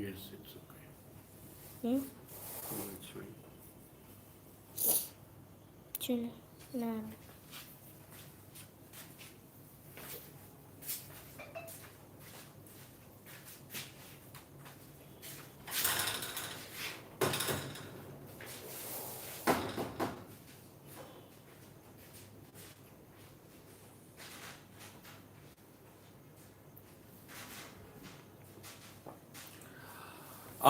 Yes, it's okay. Hmm? No, it's fine. चलो ना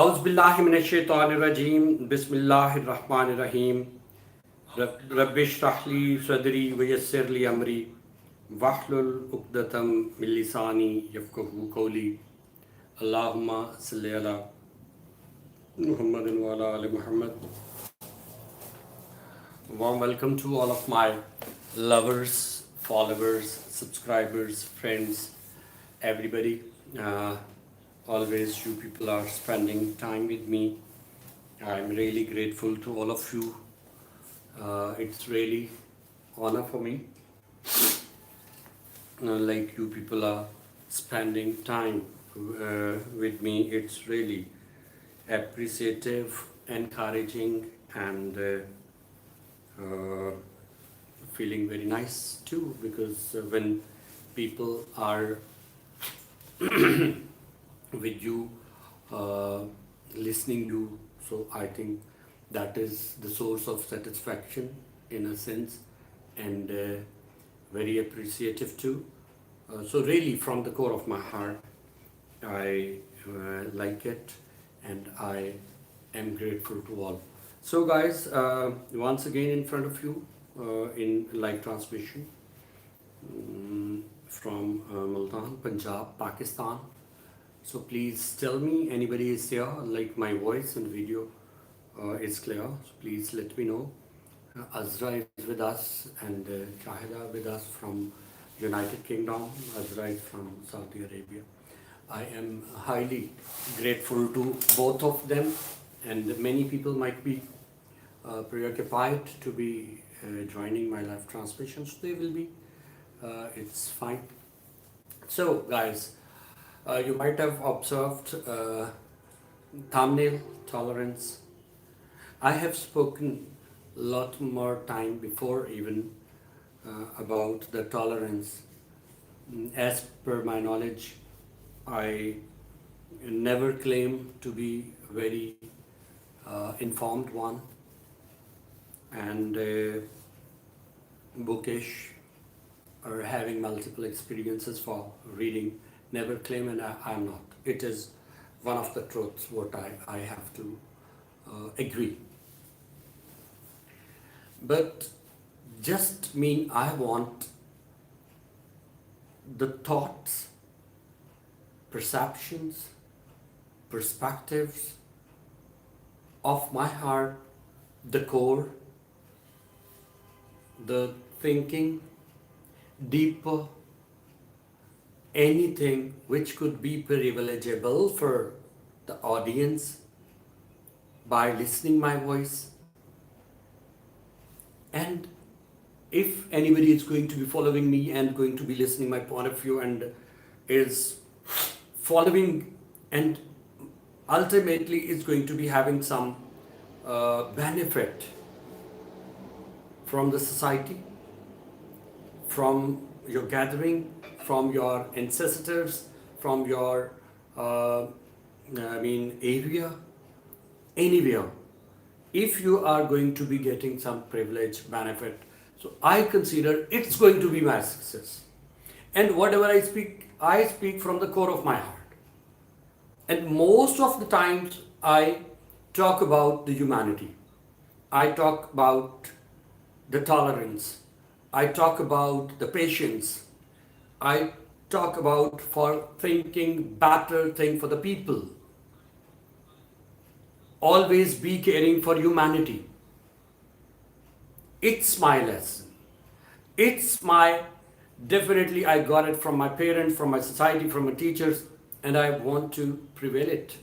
A'udhu billahi minash shaitanir rajim. Bismillahir rahmanir rahim. Rabbi shrah li sadri wa yassir li amri. Wahlul uqdatam min lisani yafqahu qawli. Allahumma salli ala Muhammadin wa ala ali Muhammad. Warm welcome to all of my lovers, followers, subscribers, friends, everybody. Uh, Always you people are spending time with me. I'm really grateful to all of you. It's really honor for me. Like you people are spending time with me. It's really appreciative, encouraging, and uh, feeling very nice too. Because when people are with you, uh, listening you, so I think that is the source of satisfaction in a sense, and very appreciative too. So really from the core of my heart, I like it, and I am grateful to all. So guys, once again in front of you, in live transmission, from Multan, Punjab, Pakistan. So please tell me anybody is here, like my voice and video is clear. So please let me know. Azra is with us, and Shahida with us from United Kingdom. Azra is from Saudi Arabia. I am highly grateful to both of them, and many people might be preoccupied to be joining my live transmissions. They will be. It's fine. So guys, you might have observed thumbnail tolerance. I have spoken a lot more time before even about the tolerance. As per my knowledge, I never claim to be very informed one, and bookish, or having multiple experiences for reading. Never claim, and I'm not. It is one of the truths what I have to agree. But just mean I want the thoughts, perceptions, perspectives of my heart, the core, the thinking, deeper, anything which could be privilegeable for the audience by listening my voice. And if anybody is going to be following me and going to be listening my point of view and is following, and ultimately is going to be having some benefit from the society, from your gathering, from your ancestors, from your area, anywhere, if you are going to be getting some privilege benefit, so I consider it's going to be my success. And whatever I speak from the core of my heart. And most of the times I talk about the humanity, I talk about the tolerance, I talk about the patience, I talk about for thinking better thing for the people. Always be caring for humanity. It's my lesson. It's my, definitely I got it from my parents, from my society, from my teachers, and I want to prevail it.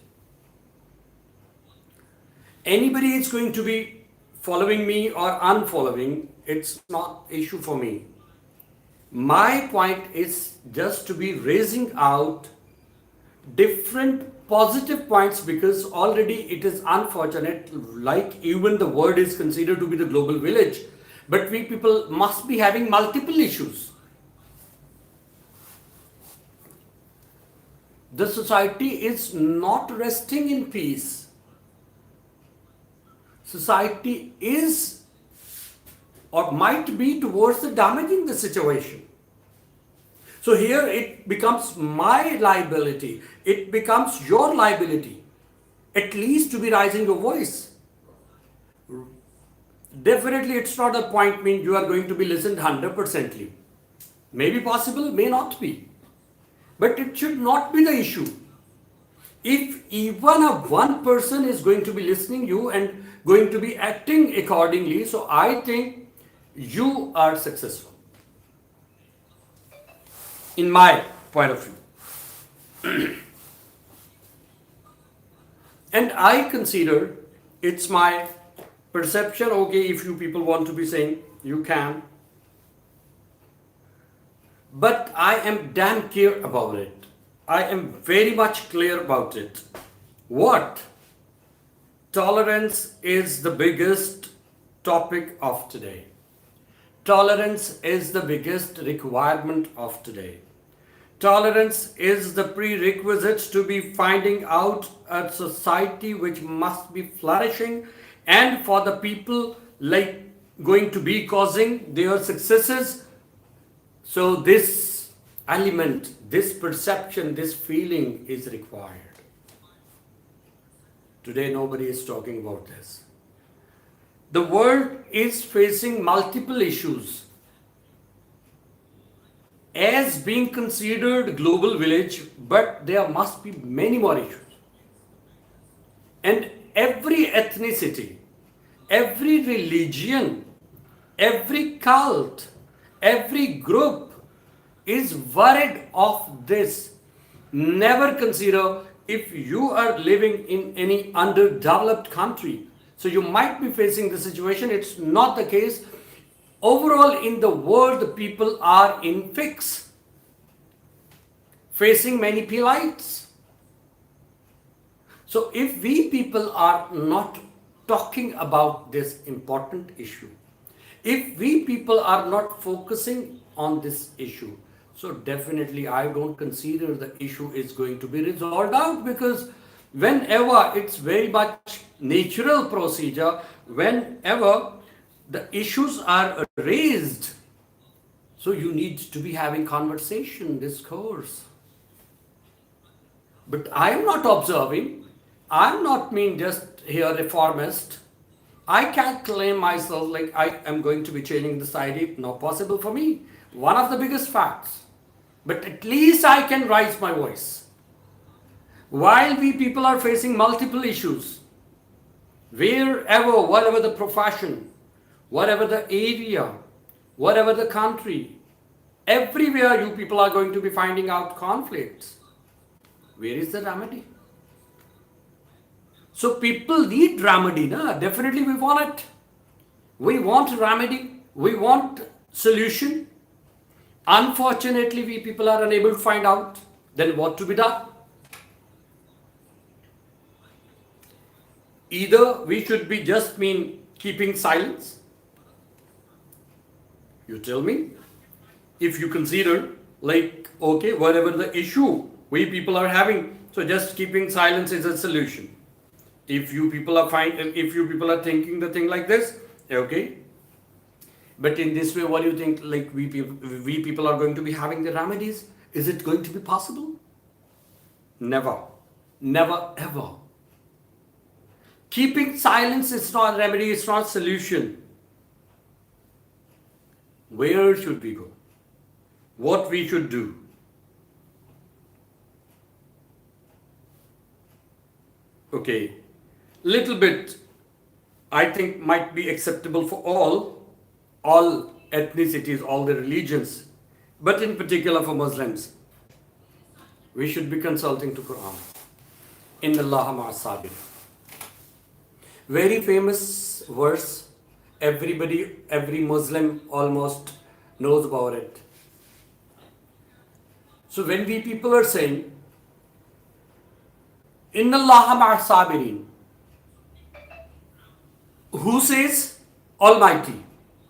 Anybody is going to be following me or unfollowing, it's not issue for me. My point is just to be raising out different positive points, because already it is unfortunate, like even the world is considered to be the global village, but we people must be having multiple issues. The society is not resting in peace. Society is or might be towards the damaging the situation. So here it becomes my liability, it becomes your liability, at least to be raising your voice. Definitely it's not a point mean you are going to be listened 100%. Maybe possible, may not be. But it should not be the issue. If even a one person is going to be listening you and going to be acting accordingly, so I think you are successful. In my point of view. And I consider it's my perception, okay, if you people want to be saying, you can. But I am damn clear about it. I am very much clear about it. What? Tolerance is the biggest topic of today. Tolerance is the biggest requirement of today. Tolerance is the prerequisite to be finding out a society which must be flourishing, and for the people like going to be causing their successes. So this element, this perception, this feeling is required. Today nobody is talking about this. The world is facing multiple issues. As being considered global village, but there must be many more issues. And every ethnicity, every religion, every cult, every group is worried of this. Never consider if you are living in any underdeveloped country. So you might be facing the situation, it's not the case. Overall in the world, the people are in fix, facing many plights. So if we people are not talking about this important issue, if we people are not focusing on this issue, so definitely I don't consider the issue is going to be resolved out, because whenever it's very much natural procedure, whenever the issues are raised, so you need to be having conversation, discourse. But I am not observing, I am not mean just here reformist. I can't claim myself like I am going to be changing the society, not possible for me. One of the biggest facts. But at least I can raise my voice. While we people are facing multiple issues, wherever, whatever the profession, whatever the area, whatever the country, everywhere you people are going to be finding out conflicts. Where is the remedy? So people need remedy, na? Definitely we want it. We want remedy, we want solution. Unfortunately, we people are unable to find out. Then what to be done? Either we should be just mean keeping silence. You tell me. If you consider like, okay, whatever the issue we people are having, so just keeping silence is a solution. If you people are thinking the thing like this, okay. But in this way, what do you think? Like we people are going to be having the remedies? Is it going to be possible? Never, never, ever. Keeping silence is not a remedy, it's not a solution. Where should we go? What we should do? Okay, little bit, I think might be acceptable for all ethnicities, all the religions, but in particular for Muslims, we should be consulting to Quran. Inna Allaha ma'as sabir. Very famous verse. Every Muslim almost knows about it. So when we people are saying Inna Allaha ma'a sabirin. Who says? Almighty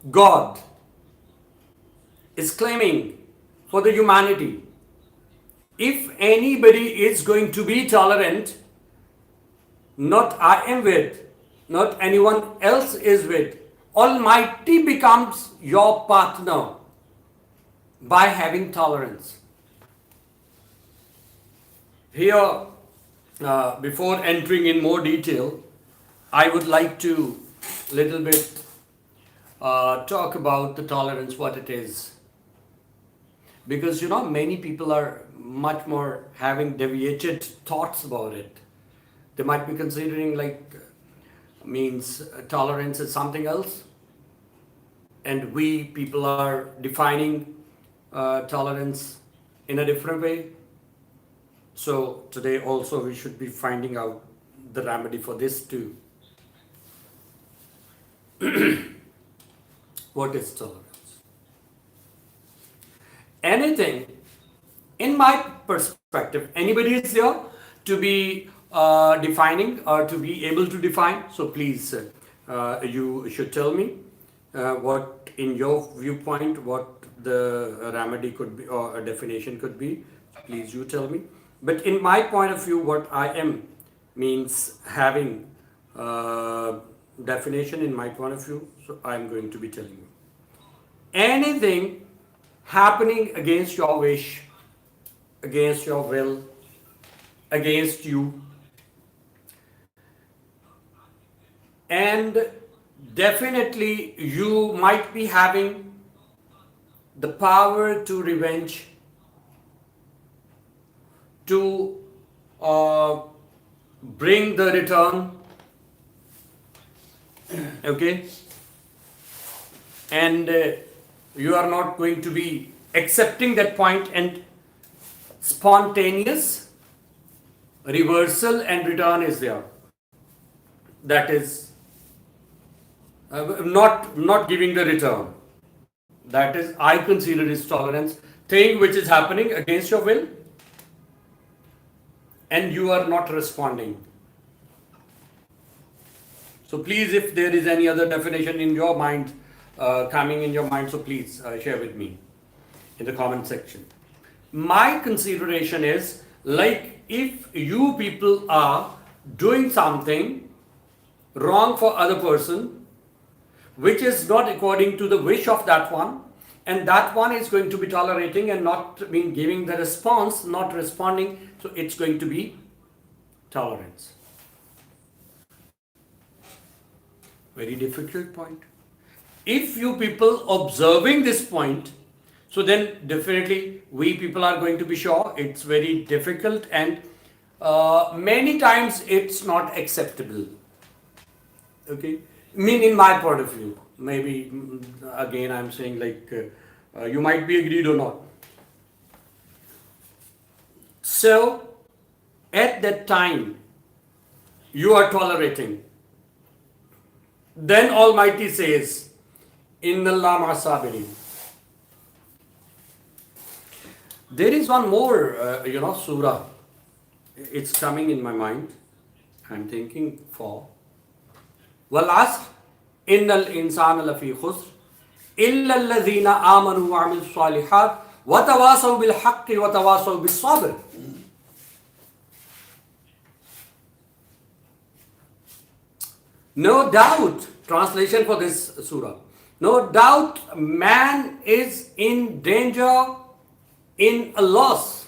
God is claiming for the humanity. If anybody is going to be tolerant, not I am with, not anyone else is with, Almighty becomes your partner by having tolerance. Here, before entering in more detail, I would like to little bit talk about the tolerance, what it is. Because many people are much more having deviated thoughts about it. They might be considering like means tolerance is something else, and we people are defining tolerance in a different way. So today also we should be finding out the remedy for this too. What is tolerance? Anything, in my perspective, anybody is here to be defining or to be able to define? So please, you should tell me what, in your viewpoint, what the remedy could be or a definition could be. Please, you tell me. But in my point of view, what I am means having definition in my point of view. So I'm going to be telling you. Anything happening against your wish, against your will, against you, and definitely you might be having the power to revenge, to bring the return, okay, and you are not going to be accepting that point, and spontaneous reversal and return is there. That is not giving the return. That is, I consider is tolerance. Thing which is happening against your will, and you are not responding. So please, if there is any other definition in your mind, coming in your mind, so please share with me in the comment section. My consideration is like if you people are doing something wrong for other person, which is not according to the wish of that one, and that one is going to be tolerating and not giving the response, not responding, so it's going to be tolerance. Very difficult point. If you people observing this point, so then definitely we people are going to be sure it's very difficult, and many times it's not acceptable. Okay, in my point of view, maybe again I'm saying like you might be agreed or not. So at that time you are tolerating, then Almighty says, Inna Allah ma'a sabirin. There is one more, surah. It's coming in my mind. I'm thinking for. Wal asr, innal insana lafi khusr, illa alladhina amanu wa amil salihat, wa tawasaw bil haqqi wa tawasaw bis sabr. No doubt, translation for this surah. No doubt man is in danger, in a loss.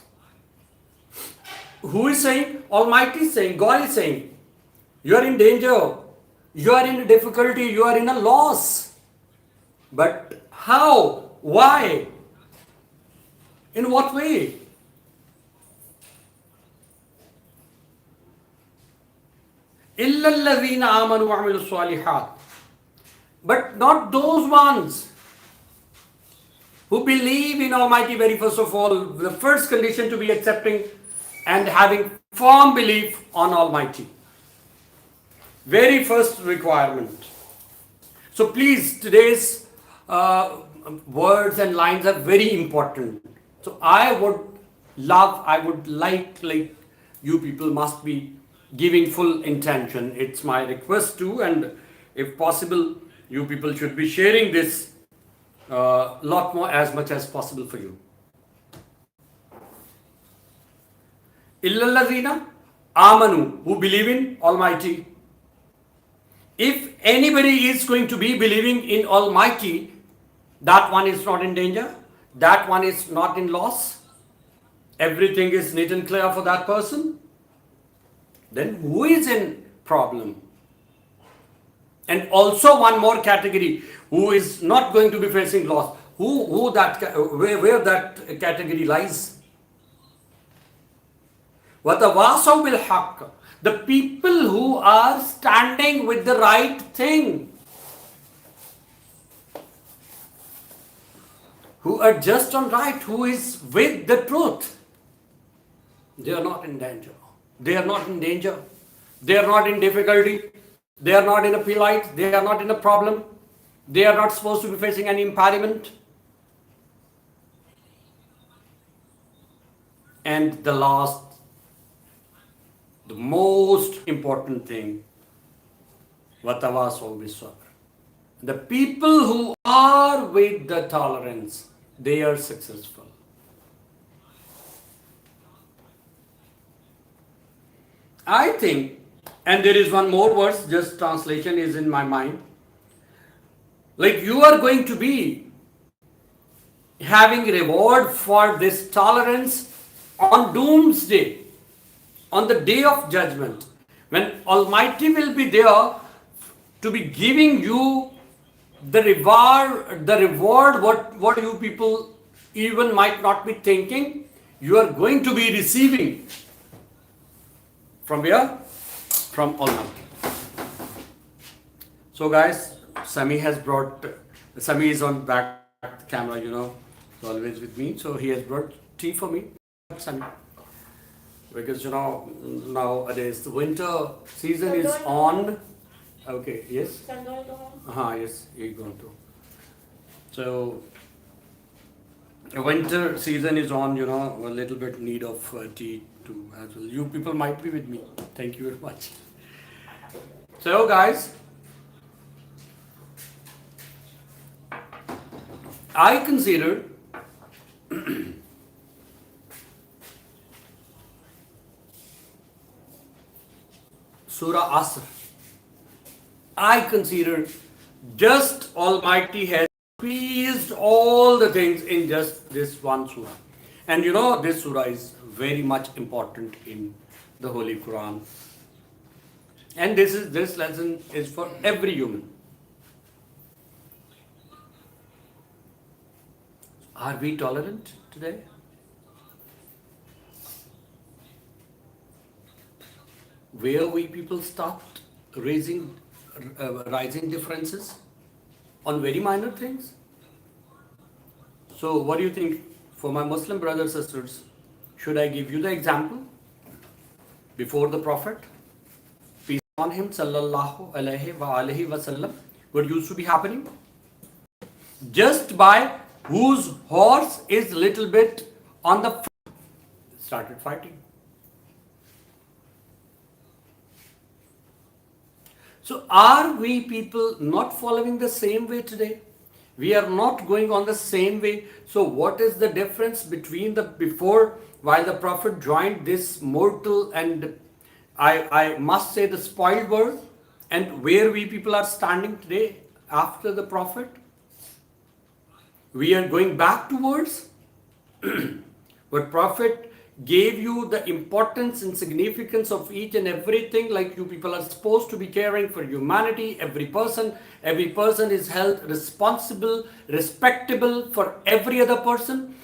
Who is saying? Almighty is saying, God is saying, you are in danger, you are in a difficulty, you are in a loss. But how? Why? In what way? إِلَّا الَّذِينَ آمَنُوا وَعَمِلُوا الصَّالِحَاتِ. But not those ones who believe in Almighty. Very first of all, the first condition to be accepting and having firm belief on Almighty. Very first requirement. So please, today's words and lines are very important. So I would like you people must be giving full intention. It's my request too, and if possible, you people should be sharing this lot more as much as possible for you. Illallazina amanu, who believe in Almighty. If anybody is going to be believing in Almighty, that one is not in danger, that one is not in loss, everything is neat and clear for that person, then who is in problem? And also one more category, who is not going to be facing loss, where that category lies. وَتَوَاصَوْا بِالْحَقِّ, the people who are standing with the right thing, who are just on right, who is with the truth, they are not in danger. They are not in danger. They are not in difficulty. They are not in a plight. They are not in a problem. They are not supposed to be facing any impediment. And the last, the most important thing, وَتَوَاصَوْا بِالصَّبْرِ, the people who are with the tolerance, they are successful. I think, and there is one more verse, just translation is in my mind, like you are going to be having reward for this tolerance on doomsday, on the day of judgment, when Almighty will be there to be giving you the reward what you people even might not be thinking, you are going to be receiving. From where? From Almighty. So guys, Sami is on back camera, he's always with me. So he has brought tea for me, Sami. Because nowadays the winter season is on. Okay, yes? Yes, he's going to. So winter season is on, a little bit need of tea too as well. You people might be with me. Thank you very much. So guys, I consider Surah Asr, I consider just Almighty has squeezed all the things in just this one surah. And this surah is very much important in the Holy Quran. And this lesson is for every human. Are we tolerant today? Where we people stopped rising differences on very minor things. So what do you think for my Muslim brothers and sisters? Should I give you the example before the Prophet, peace on him, sallallahu alaihi wasallam, what used to be happening? Just by whose horse is little bit on the front, started fighting. So are we people not following the same way today? We are not going on the same way. So what is the difference between the before, while the Prophet joined this mortal and I must say the spoiled world, and where we people are standing today after the Prophet? We are going back towards what Prophet gave you the importance and significance of each and everything, like you people are supposed to be caring for humanity. Every person is held responsible, respectable for every other person.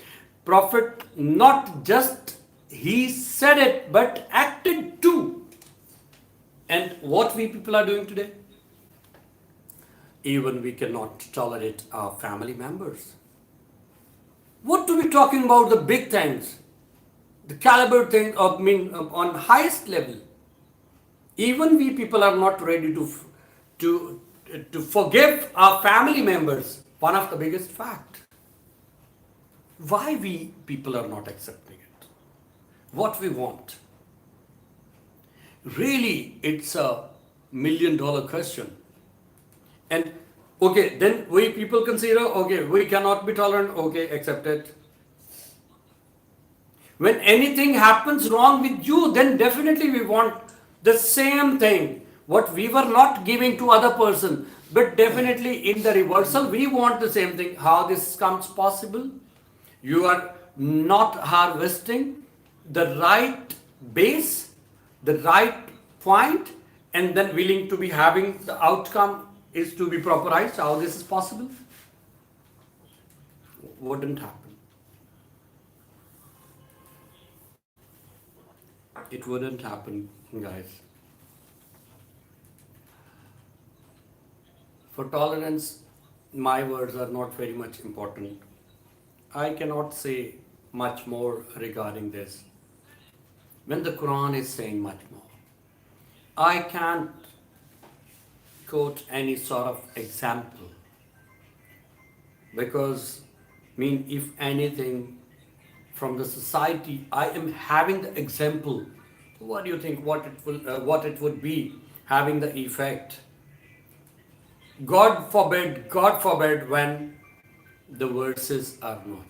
Prophet not just he said it, but acted too. And what we people are doing today? Even we cannot tolerate our family members. What to be talking about the big things? The caliber thing, on highest level. Even we people are not ready to forgive our family members. One of the biggest fact. Why we people are not accepting it? What we want? Really, it's a $1 million question. And okay, then we people consider, okay, we cannot be tolerant, okay, accept it. When anything happens wrong with you, then definitely we want the same thing. What we were not giving to other person, but definitely in the reversal, we want the same thing. How this comes possible? You are not harvesting the right base, the right point, and then willing to be having the outcome is to be properized. How this is possible? Wouldn't happen. It wouldn't happen, guys. For tolerance, my words are not very much important. I cannot say much more regarding this. When the Quran is saying much more, I can't quote any sort of example because, if anything, from the society, I am having the example. What do you think? What it would be having the effect? God forbid, when the verses are not.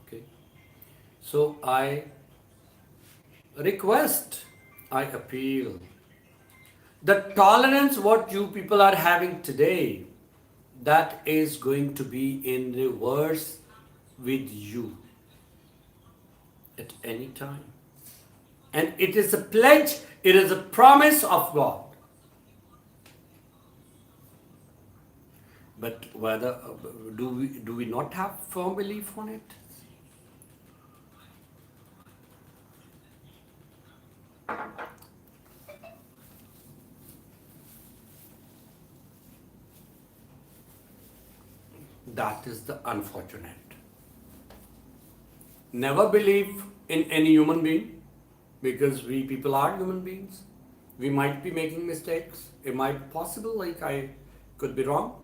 Okay. So I request, I appeal. The tolerance what you people are having today, that is going to be in reverse with you at any time. And it is a pledge, it is a promise of God. But whether do we not have firm belief on it? That is the unfortunate. Never believe in any human being because we people are human beings. We might be making mistakes. It might be possible, like I could be wrong.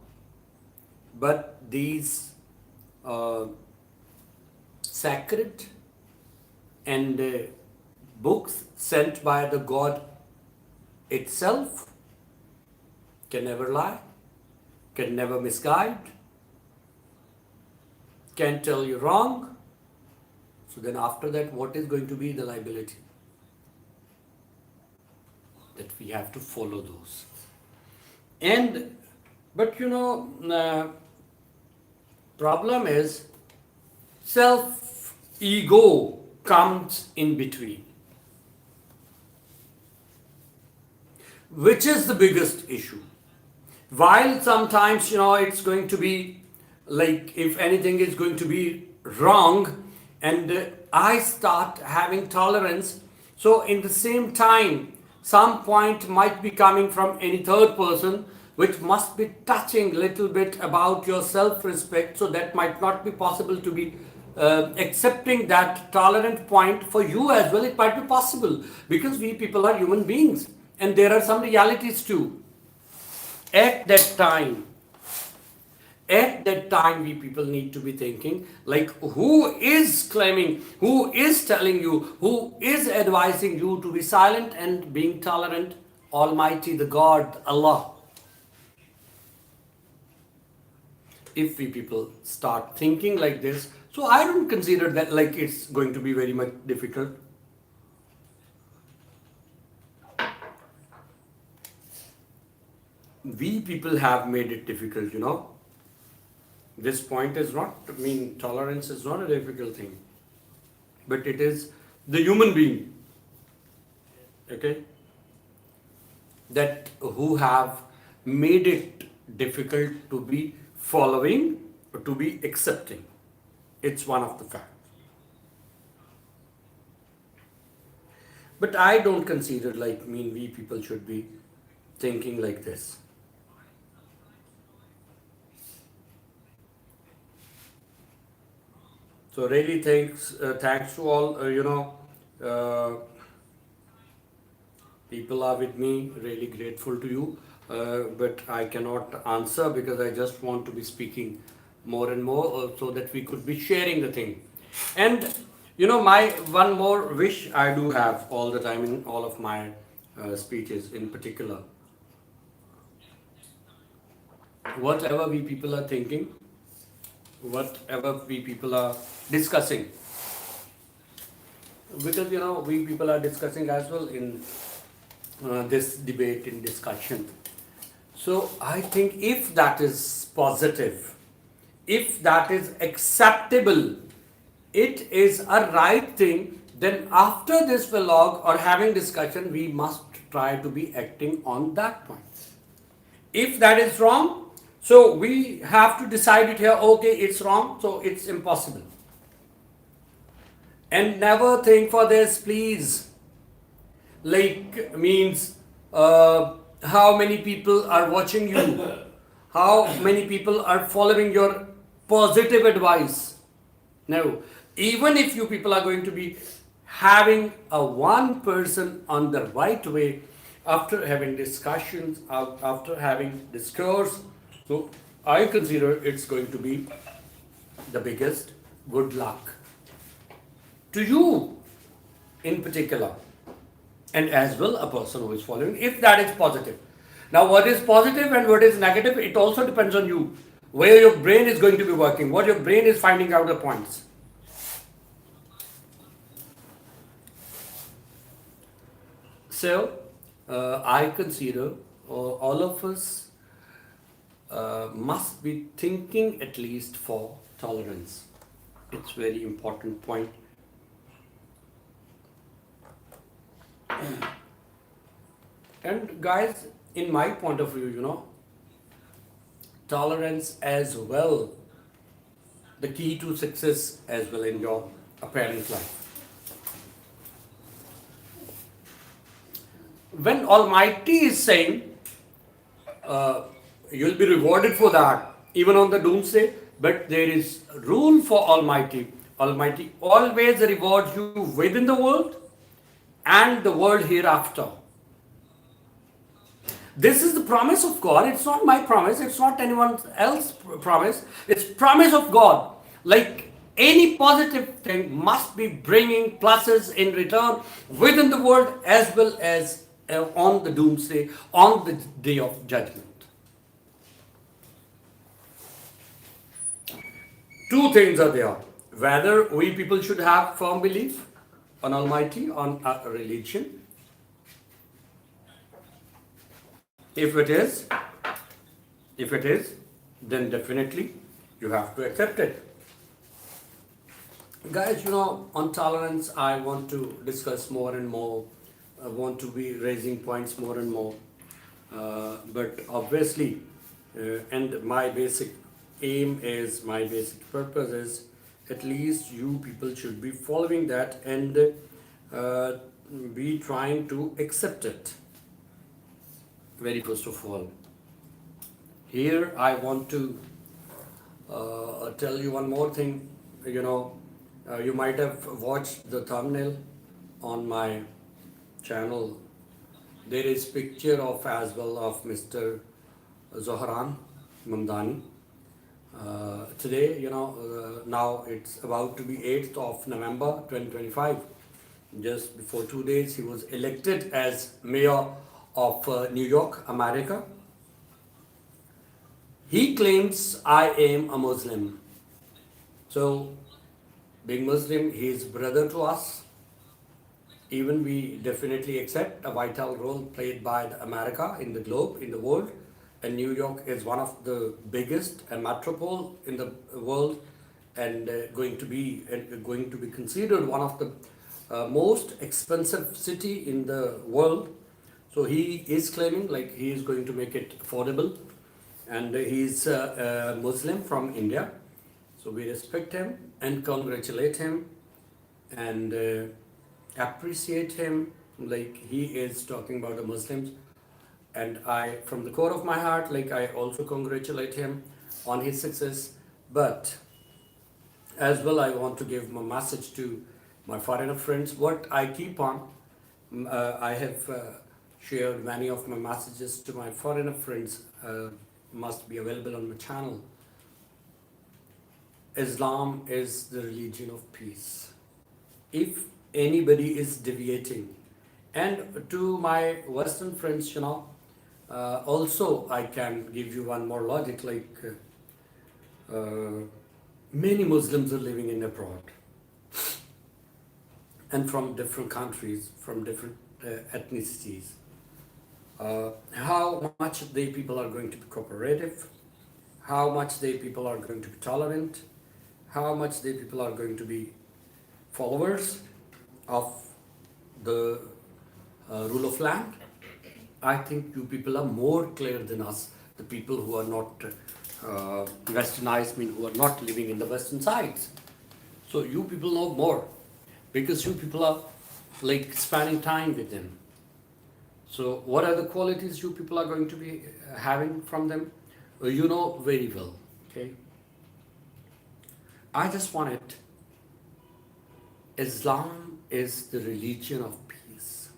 But these sacred and books sent by the God itself can never lie, can never misguide, can tell you wrong. So then after that, what is going to be the liability? That we have to follow those. But problem is self-ego comes in between. Which is the biggest issue? While sometimes, it's going to be like if anything is going to be wrong and I start having tolerance, so in the same time, some point might be coming from any third person which must be touching little bit about your self-respect, so that might not be possible to be accepting that tolerant point for you as well. It might be possible because we people are human beings and there are some realities too. At that time, we people need to be thinking like, who is claiming, who is telling you, who is advising you to be silent and being tolerant? Almighty, the God, Allah. If we people start thinking like this, so I don't consider that like it's going to be very much difficult. We people have made it difficult, This point is not, tolerance is not a difficult thing, but it is the human being, okay, that who have made it difficult to be following or to be accepting. It's one of the facts. But I don't consider like, we people should be thinking like this. So really thanks to all, people are with me, really grateful to you. But I cannot answer because I just want to be speaking more and more so that we could be sharing the thing. And You know, my one more wish I do have all the time in all of my speeches in particular, whatever we people are thinking, whatever we people are discussing, because you know we people are discussing as well in this debate in discussion. So I think if that is positive, if that is acceptable, it is a right thing, then after this vlog or having discussion, we must try to be acting on that point. If that is wrong, so we have to decide it here, okay, it's wrong, so it's impossible. And never think for this, please. Like, means how many people are watching you, how many people are following your positive advice. No, even if you people are going to be having a one person on the right way, after having discussions, after having discourse, so I consider it's going to be the biggest good luck to you in particular, and as well a person who is following, if that is positive. Now what is positive and what is negative, it also depends on you, where your brain is going to be working, what your brain is finding out the points. So I consider all of us must be thinking at least for tolerance. It's very important point. And guys, in my point of view, you know, tolerance as well, the key to success as well in your apparent life. When Almighty is saying, you'll be rewarded for that, even on the doomsday, but there is rule for Almighty. Almighty always rewards you within the world and the world hereafter. This is the promise of God. It's not my promise. It's not anyone else's promise. It's promise of God. Like any positive thing must be bringing pluses in return within the world as well as on the doomsday, on the day of judgment. Two things are there. Whether we people should have firm belief on Almighty, on a religion. If it is, then definitely you have to accept it. Guys, you know, on tolerance, I want to discuss more and more. I want to be raising points more and more. But obviously, and my basic aim is, my basic purpose is, at least you people should be following that and be trying to accept it. Very first of all, here I want to tell you one more thing. You know, you might have watched the thumbnail on my channel. There is picture of as well of Mr. Zohran Mamdani. Today, you know, now it's about to be 8th of November 2025. Just before 2 days, he was elected as mayor of New York, America. He claims I am a Muslim. So, being Muslim, he is brother to us. Even we definitely accept a vital role played by the America in the globe, in the world. And New York is one of the biggest metropole in the world, and going to be considered one of the most expensive city in the world. So he is claiming like he is going to make it affordable, and he is a Muslim from India. So we respect him and congratulate him and appreciate him. Like he is talking about the Muslims, and I, from the core of my heart, like I also congratulate him on his success. But as well, I want to give my message to my foreigner friends. What I keep on, I have shared many of my messages to my foreigner friends, must be available on my channel. Islam is the religion of peace. if anybody is deviating. And to my Western friends, also I can give you one more logic, like many Muslims are living in abroad and from different countries, from different ethnicities. How much they people are going to be cooperative, how much they people are going to be tolerant, how much they people are going to be followers of the rule of land. I think you people are more clear than us, the people who are not westernized, mean who are not living in the western sides. So you people know more because you people are like spending time with them. So what are the qualities you people are going to be having from them? You know very well. Okay. I just wanted, Islam is the religion of peace.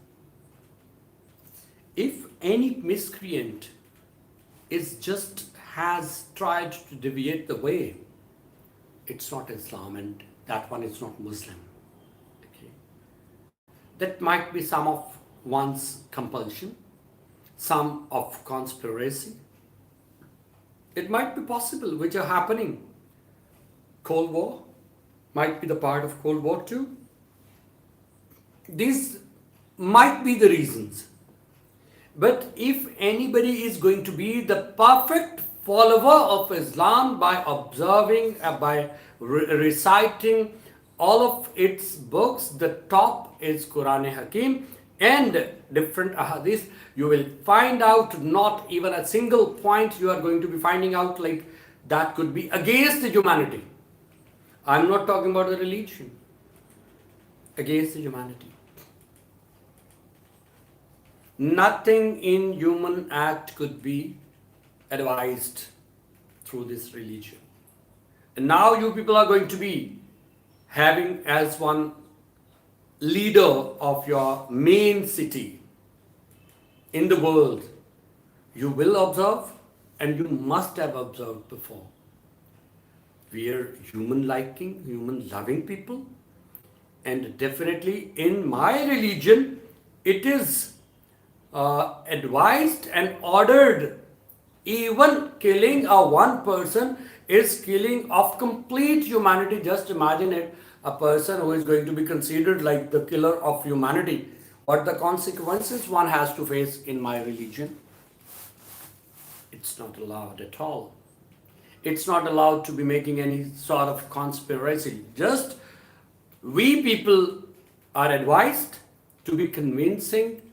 If any miscreant is just has tried to deviate the way, it's not Islam, and that one is not Muslim. Okay. That might be some of one's compulsion, some of conspiracy. It might be possible, which are happening. Cold War might be the part of Cold War too. These might be the reasons. But if anybody is going to be the perfect follower of Islam by observing, by reciting all of its books, the top is Quran Hakim and different ahadith, you will find out not even a single point you are going to be finding out like that could be against the humanity. I'm not talking about the religion. Against the humanity. Nothing in human act could be advised through this religion. And now you people are going to be having as one leader of your main city in the world. You will observe, and you must have observed before. We are human liking, human loving people. And definitely in my religion, it is advised and ordered. Even killing a one person is killing of complete humanity. Just imagine it, a person who is going to be considered like the killer of humanity. What the consequences one has to face in my religion? It's not allowed at all. It's not allowed to be making any sort of conspiracy. Just we people are advised to be convincing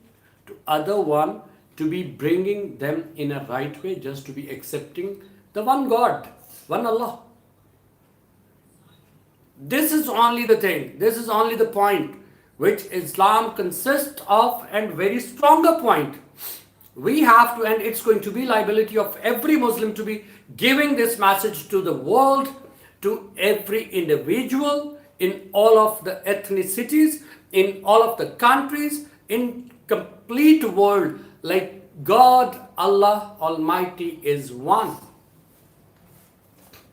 to other one, to be bringing them in a right way, just to be accepting the one God, one Allah. This is only the thing, this is only the point which Islam consists of, and very stronger point. We have to, and it's going to be liability of every Muslim to be giving this message to the world, to every individual, in all of the ethnicities, in all of the countries, in complete world, like God, Allah Almighty is one.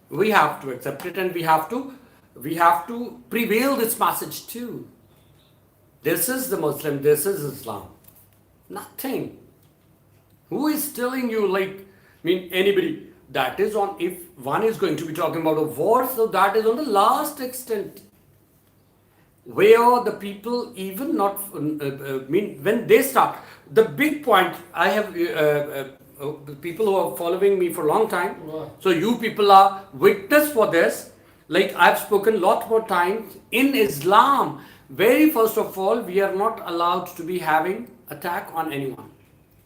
We have to accept it, and we have to prevail this message too. This is the Muslim, this is Islam. Nothing. Who is telling you, anybody? That is on, if one is going to be talking about a war, so that is on the last extent. Where the people even not, when they start, the big point, I have people who are following me for a long time, so you people are witness for this. Like I've spoken a lot more times, in Islam, very first of all, we are not allowed to be having attack on anyone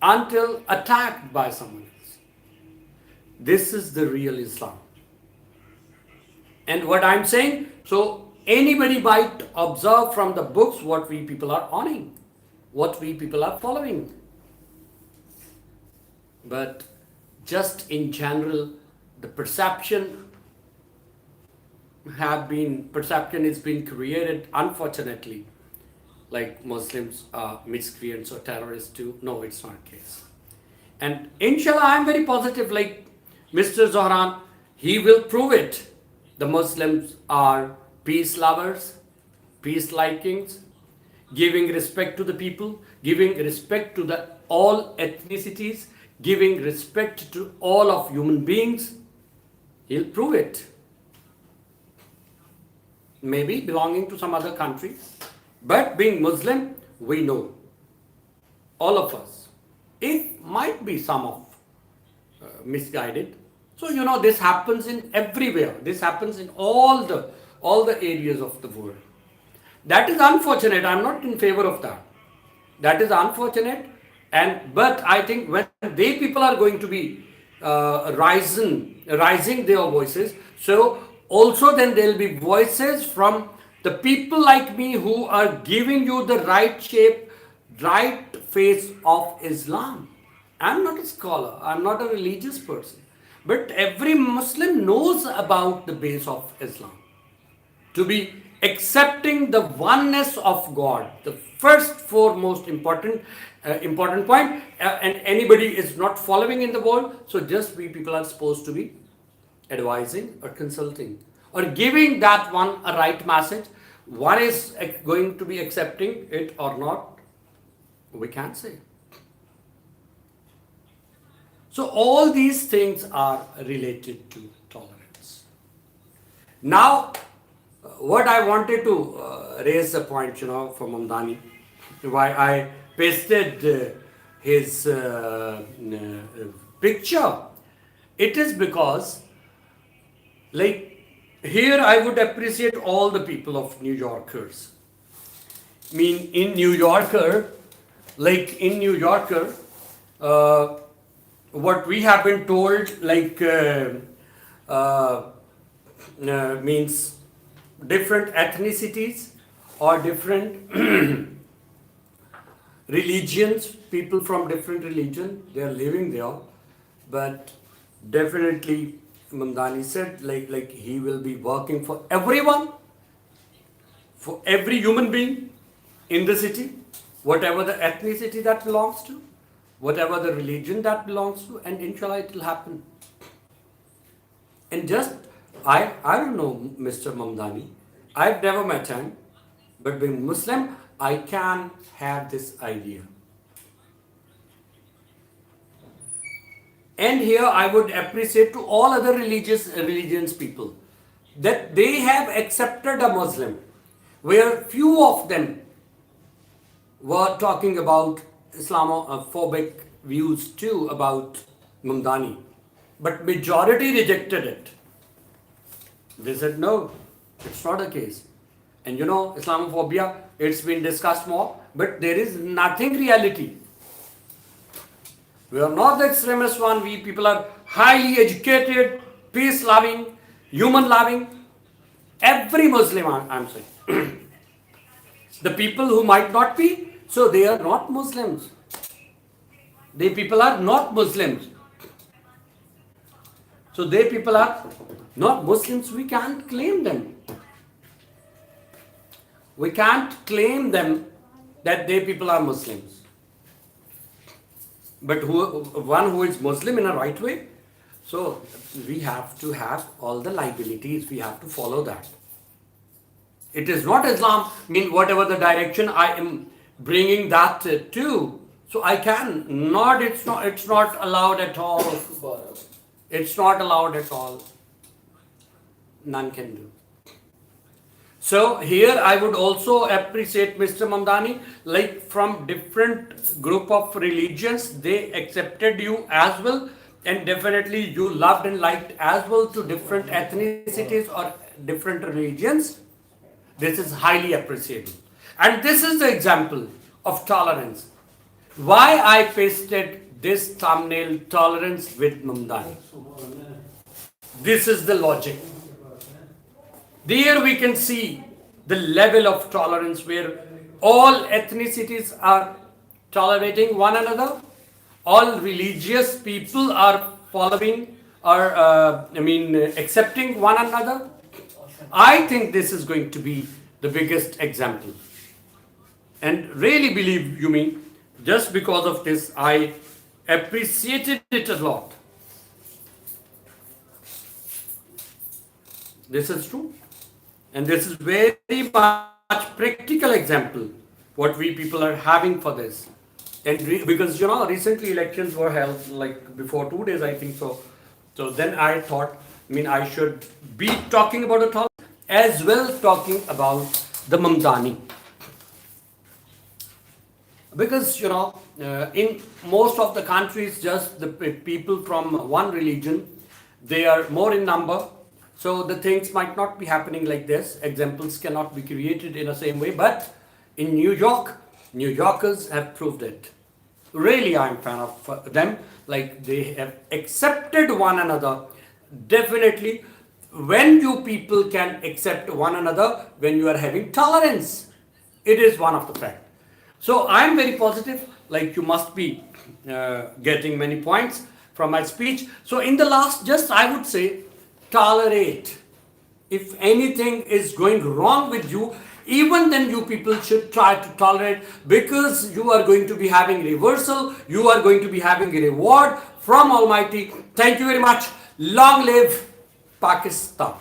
until attacked by someone else. This is the real Islam. And what I'm saying, so anybody might observe from the books what we people are honoring, what we people are following. But just in general, the perception has been created, unfortunately, like Muslims are miscreants or terrorists too. No, it's not the case. And inshallah, I'm very positive, like Mr. Zohran, he will prove it. The Muslims are peace lovers. peace likings, giving respect to the people, giving respect to the all ethnicities, giving respect to all of human beings. He'll prove it. Maybe belonging to some other country, but being Muslim, we know, all of us. It might be some of misguided. So this happens in everywhere. This happens in all the areas of the world. That is unfortunate. I'm not in favor of that. That is unfortunate. But I think when they people are going to be rising their voices, so also then there will be voices from the people like me who are giving you the right shape, right face of Islam. I'm not a scholar, I'm not a religious person, but every Muslim knows about the base of Islam. To be accepting the oneness of God, the first foremost important point, and anybody is not following in the world, so just we people are supposed to be advising or consulting or giving that one a right message. One is going to be accepting it or not, we can't say. So all these things are related to tolerance. Now, what I wanted to raise the point, for Mamdani, why I pasted his picture. It is because, here I would appreciate all the people of New Yorkers. I mean, in New Yorker, what we have been told, means different ethnicities or different religions, people from different religion, they are living there, but definitely Mamdani said like he will be working for everyone, for every human being in the city, whatever the ethnicity that belongs to, whatever the religion that belongs to, and inshallah it will happen. And just, I don't know Mr. Mamdani, I've never met him, but being Muslim, I can have this idea. And here I would appreciate to all other religions people that they have accepted a Muslim, where few of them were talking about Islamophobic views too about Mamdani, but majority rejected it. They said no, it's not a case. And Islamophobia, it's been discussed more, but there is nothing reality. We are not the extremist one. We people are highly educated, peace-loving, human-loving. Every Muslim, I'm saying. The people who might not be, so they are not Muslims. They people are not Muslims. So they people are not Muslims. We can't claim them. We can't claim them that they people are Muslims. But one who is Muslim in a right way, so we have to have all the liabilities. We have to follow that. It is not Islam, whatever the direction I am bringing that to, so I can not. It's not allowed at all. It's not allowed at all. None can do. So here I would also appreciate Mr. Mamdani, from different group of religions, they accepted you as well, and definitely you loved and liked as well to different ethnicities or different religions. This is highly appreciable. And this is the example of tolerance. Why I pasted this thumbnail, tolerance with Mamdani. This is the logic. There we can see the level of tolerance where all ethnicities are tolerating one another, all religious people are following or accepting one another. I think this is going to be the biggest example. And really believe me, just because of this, I appreciated it a lot. This is true. And this is very much practical example what we people are having for this. And because recently elections were held like before 2 days, I think so. So then I thought, I should be talking about a topic as well talking about the Mamdani. Because in most of the countries, just the people from one religion, they are more in number, so the things might not be happening like this. Examples cannot be created in the same way, but in New York, New Yorkers have proved it. Really, I'm fan of them. Like, they have accepted one another. Definitely, when you people can accept one another, when you are having tolerance, it is one of the fact. So I'm very positive, like you must be getting many points from my speech. So in the last, just I would say, tolerate. If anything is going wrong with you, even then you people should try to tolerate, because you are going to be having reversal, you are going to be having a reward from Almighty. Thank you very much. Long live Pakistan.